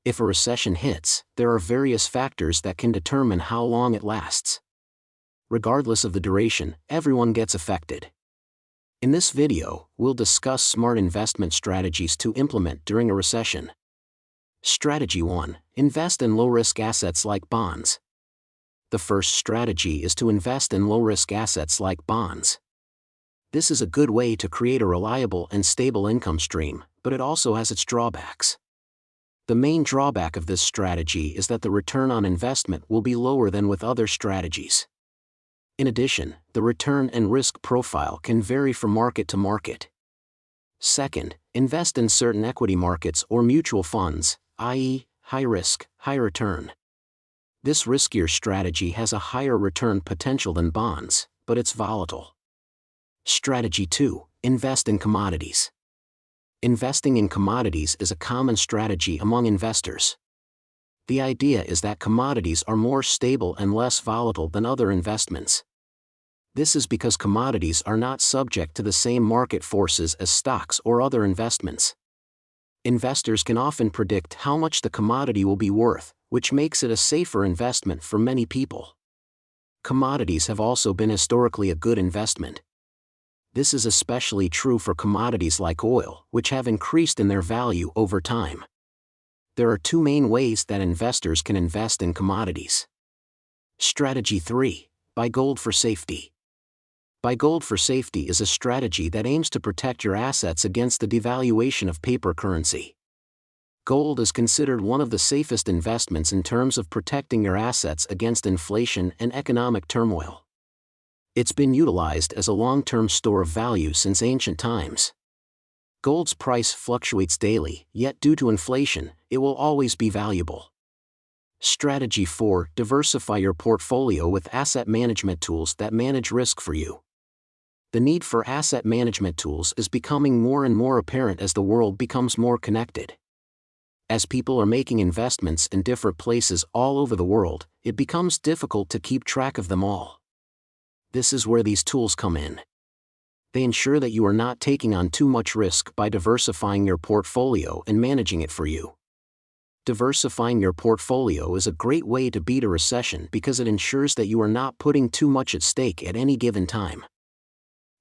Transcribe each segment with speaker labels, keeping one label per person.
Speaker 1: If a recession hits, there are various factors that can determine how long it lasts. Regardless of the duration, everyone gets affected. In this video, we'll discuss smart investment strategies to implement during a recession. Strategy 1. Invest in low-risk assets like bonds. The first strategy is to invest in low-risk assets like bonds. This is a good way to create a reliable and stable income stream, but it also has its drawbacks. The main drawback of this strategy is that the return on investment will be lower than with other strategies. In addition, the return and risk profile can vary from market to market. Second, invest in certain equity markets or mutual funds, i.e., high risk, high return. This riskier strategy has a higher return potential than bonds, but it's volatile. Strategy 2. Invest in commodities. Investing in commodities is a common strategy among investors. The idea is that commodities are more stable and less volatile than other investments. This is because commodities are not subject to the same market forces as stocks or other investments. Investors can often predict how much the commodity will be worth, which makes it a safer investment for many people. Commodities have also been historically a good investment. This is especially true for commodities like oil, which have increased in their value over time. There are two main ways that investors can invest in commodities. Strategy 3. Buy gold for safety. Buy gold for safety is a strategy that aims to protect your assets against the devaluation of paper currency. Gold is considered one of the safest investments in terms of protecting your assets against inflation and economic turmoil. It's been utilized as a long-term store of value since ancient times. Gold's price fluctuates daily, yet due to inflation, it will always be valuable. Strategy 4. Diversify your portfolio with asset management tools that manage risk for you. The need for asset management tools is becoming more and more apparent as the world becomes more connected. As people are making investments in different places all over the world, it becomes difficult to keep track of them all. This is where these tools come in. They ensure that you are not taking on too much risk by diversifying your portfolio and managing it for you. Diversifying your portfolio is a great way to beat a recession because it ensures that you are not putting too much at stake at any given time.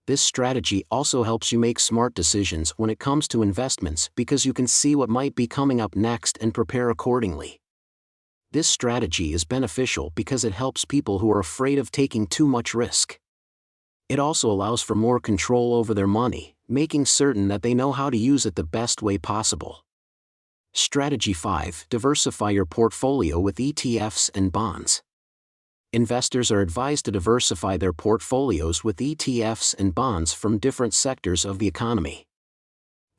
Speaker 1: This strategy also helps you make smart decisions when it comes to investments because you can see what might be coming up next and prepare accordingly. This strategy is beneficial because it helps people who are afraid of taking too much risk. It also allows for more control over their money, making certain that they know how to use it the best way possible. Strategy 5. Diversify your portfolio with ETFs and bonds. Investors are advised to diversify their portfolios with ETFs and bonds from different sectors of the economy.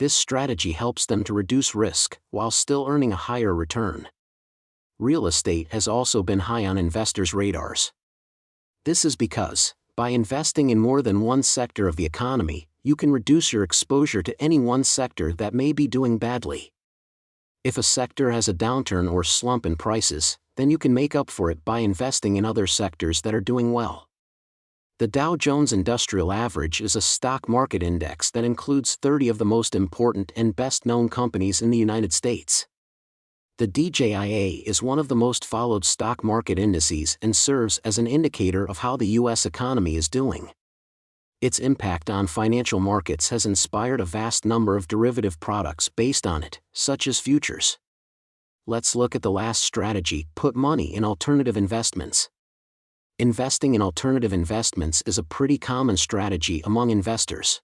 Speaker 1: This strategy helps them to reduce risk while still earning a higher return. Real estate has also been high on investors' radars. This is because, by investing in more than one sector of the economy, you can reduce your exposure to any one sector that may be doing badly. If a sector has a downturn or slump in prices, then you can make up for it by investing in other sectors that are doing well. The Dow Jones Industrial Average is a stock market index that includes 30 of the most important and best-known companies in the United States. The DJIA is one of the most followed stock market indices and serves as an indicator of how the U.S. economy is doing. Its impact on financial markets has inspired a vast number of derivative products based on it, such as futures. Let's look at the last strategy: put money in alternative investments. Investing in alternative investments is a pretty common strategy among investors.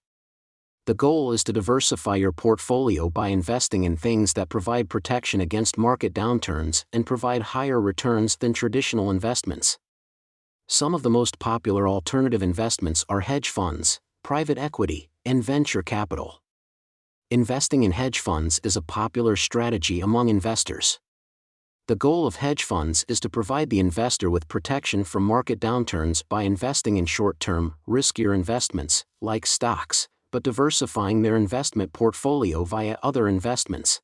Speaker 1: The goal is to diversify your portfolio by investing in things that provide protection against market downturns and provide higher returns than traditional investments. Some of the most popular alternative investments are hedge funds, private equity, and venture capital. Investing in hedge funds is a popular strategy among investors. The goal of hedge funds is to provide the investor with protection from market downturns by investing in short-term, riskier investments, like stocks, but diversifying their investment portfolio via other investments.